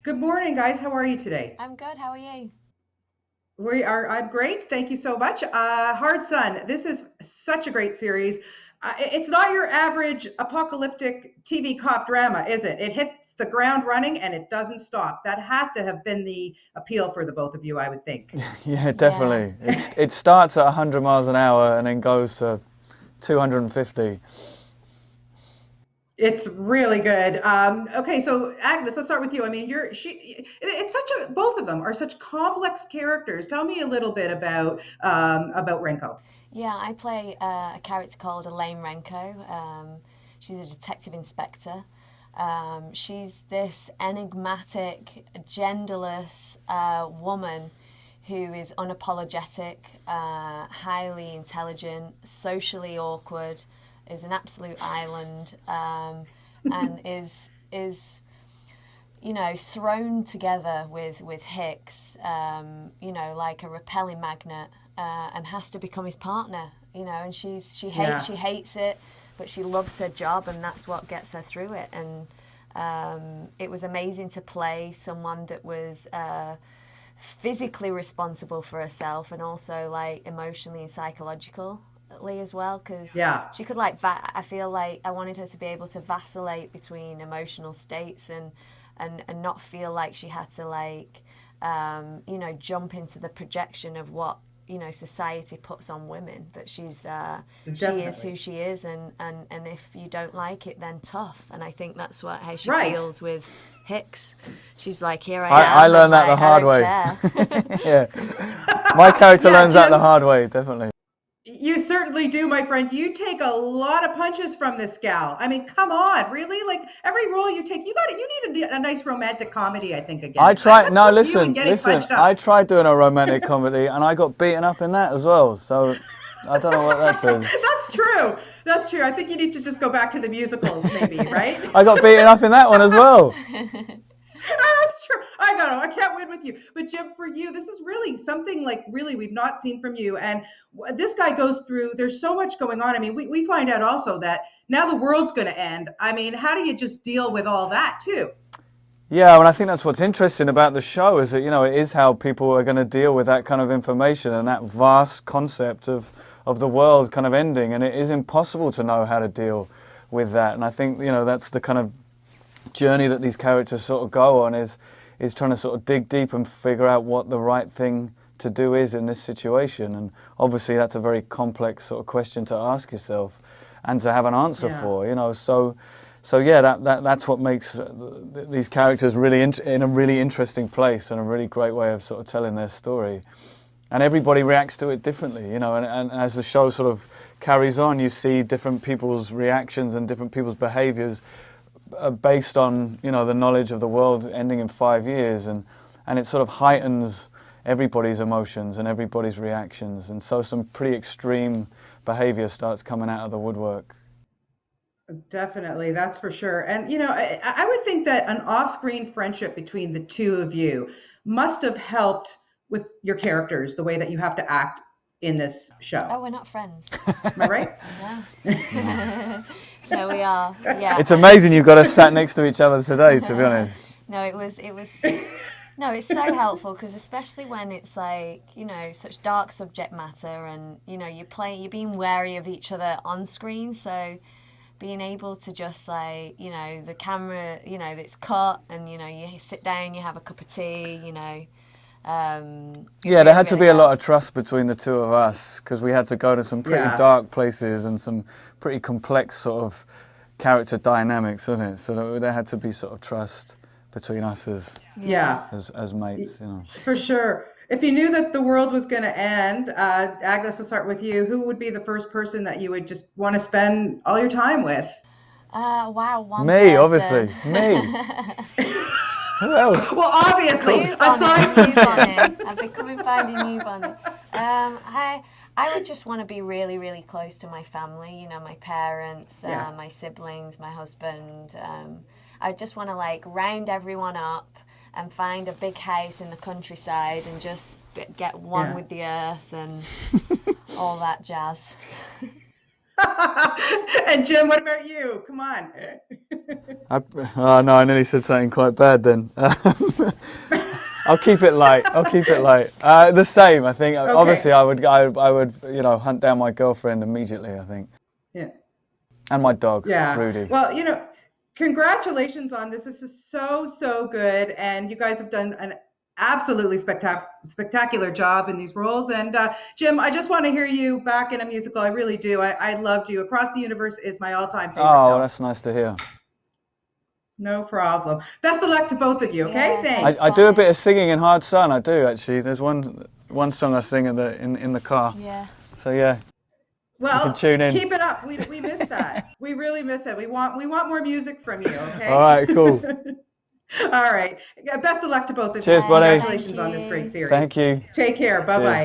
Good morning, guys. How are you today? I'm good. How are you? I'm great. Thank you so much. Hard Sun. This is such a great series. It's not your average apocalyptic TV cop drama, is it? It hits the ground running and it doesn't stop. That had to have been the appeal for the both of you, I would think. Yeah, Yeah. definitely. It starts at 100 miles an hour and then goes to 250. It's really good. Okay, so Agnes, let's start with you. I mean, it's such a, both of them are such complex characters. Tell me a little bit about Renko. Yeah, I play a character called Elaine Renko. She's a detective inspector. She's this enigmatic, genderless woman who is unapologetic, highly intelligent, socially awkward, is an absolute island, and is thrown together with Hicks, like a repelling magnet, and has to become his partner. And Yeah, she hates it, but she loves her job, and that's what gets her through it. And it was amazing to play someone that was physically responsible for herself, and also like emotionally and psychologically as well, because yeah, she could I feel like I wanted her to be able to vacillate between emotional states and not feel like she had to jump into the projection of what society puts on women, that she is who definitely. she is, and if you don't like it, then tough. And I think that's how she Right. feels with Hicks. She's like, here I I am, and learned that the like, I hard don't way. care. Yeah, my character Yeah, learns that the Jim, hard way, definitely. you certainly do, my friend. You take a lot of punches from this gal. I mean, come on, really? Like every role you take, you need a nice romantic comedy, I think, I again. tried, What's no, with you and listen, getting listen, punched I up? tried doing a romantic comedy and I got beaten up in that as well. So I don't know what that says. That's true. That's true. I think you need to just go back to the musicals, maybe, right? I got beaten up in that one as well. That's true. I know. I can't win with you. But Jim, for you, this is really something like really we've not seen from you. And this guy goes through, there's so much going on. I mean, we find out also that now the world's going to end. I mean, how do you just deal with all that too? Yeah, and I think that's what's interesting about the show is that, it is how people are going to deal with that kind of information and that vast concept of the world kind of ending. And it is impossible to know how to deal with that. And I think, that's the kind of journey that these characters sort of go on is trying to sort of dig deep and figure out what the right thing to do is in this situation. And obviously that's a very complex sort of question to ask yourself and to have an answer Yeah. for, so yeah, that's what makes these characters really in a really interesting place and a really great way of sort of telling their story. And everybody reacts to it differently, and as the show sort of carries on, you see different people's reactions and different people's behaviours based on, the knowledge of the world ending in 5 years, and it sort of heightens everybody's emotions and everybody's reactions, and so some pretty extreme behaviour starts coming out of the woodwork. Definitely, that's for sure. And I would think that an off-screen friendship between the two of you must have helped with your characters, the way that you have to act in this show. Oh, we're not friends. Am I right? No. No, we are. Yeah. It's amazing you got us sat next to each other today, to be honest. No, it was no, it's so helpful, because especially when it's like, such dark subject matter, and you're being wary of each other on screen, so being able to just like, the camera, it's cut, and you sit down, you have a cup of tea, it Yeah, there really, had to really be a lot of helps. trust between the two of us because we had to go to some pretty Yeah. dark places and some pretty complex sort of character dynamics, wasn't it? So there had to be sort of trust between us Yeah. Yeah. as mates. For sure. If you knew that the world was going to end, Agnes, to start with you, who would be the first person that you would just want to spend all your time with? Wow, one Me, person. obviously, me. Who else? Well, obviously, New Bonnie, aside. new Bonnie. I've become finding new Bonnie. I would just want to be really, really close to my family. My parents, Yeah. my siblings, my husband. I just want to like round everyone up and find a big house in the countryside and just get one Yeah. with the earth and all that jazz. And Jim, what about you? Come on. Oh no, I nearly said something quite bad then. I'll keep it light. The same, I think. Okay. Obviously, I would, hunt down my girlfriend immediately, I think. Yeah. And my dog, Yeah. Rudy. Well, congratulations on this. This is so good. And you guys have done an absolutely spectacular job in these roles. And Jim, I just want to hear you back in a musical. I really do. I loved you. Across the Universe is my all-time favorite film. That's nice to hear. No problem. Best of luck to both of you, okay? Yeah, Thanks. I do a bit of singing in Hard Sun, I do actually. There's one song I sing in the car. Yeah. So yeah. Well, you can tune in. Keep it up. We missed that. We really miss it. We want more music from you, okay? All right, cool. All right. Best of luck to both of you. Cheers, buddy. Congratulations on this great series. Thank you. Take care. Bye-bye. Cheers.